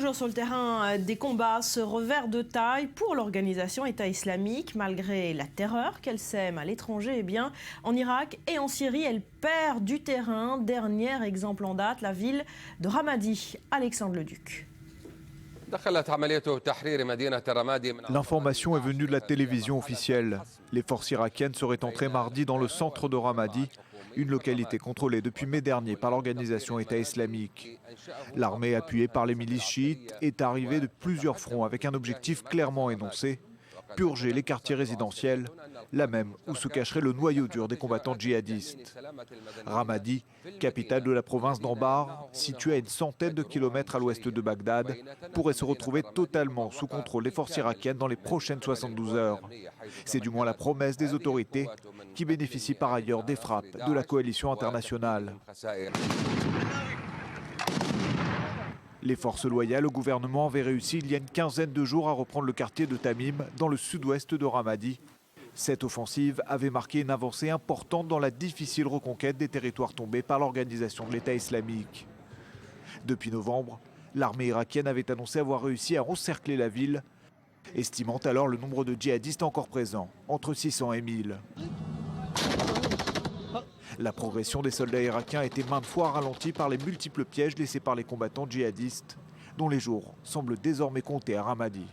toujours sur le terrain des combats, ce revers de taille pour l'organisation État islamique. Malgré la terreur qu'elle sème à l'étranger, eh bien, en Irak et en Syrie, elle perd du terrain. Dernier exemple en date, la ville de Ramadi. Alexandre Leduc. L'information est venue de la télévision officielle. Les forces irakiennes seraient entrées mardi dans le centre de Ramadi, une localité contrôlée depuis mai dernier par l'organisation État islamique. L'armée, appuyée par les milices chiites, est arrivée de plusieurs fronts avec un objectif clairement énoncé: purger les quartiers résidentiels, là même où se cacherait le noyau dur des combattants djihadistes. Ramadi, capitale de la province d'Anbar, située à une centaine de kilomètres à l'ouest de Bagdad, pourrait se retrouver totalement sous contrôle des forces irakiennes dans les prochaines 72 heures. C'est du moins la promesse des autorités, qui bénéficient par ailleurs des frappes de la coalition internationale. Les forces loyales au gouvernement avaient réussi il y a une quinzaine de jours à reprendre le quartier de Tamim, dans le sud-ouest de Ramadi. Cette offensive avait marqué une avancée importante dans la difficile reconquête des territoires tombés par l'organisation de l'État islamique. Depuis novembre, l'armée irakienne avait annoncé avoir réussi à encercler la ville, estimant alors le nombre de djihadistes encore présents, entre 600 et 1000. La progression des soldats irakiens a été maintes fois ralentie par les multiples pièges laissés par les combattants djihadistes, dont les jours semblent désormais compter à Ramadi.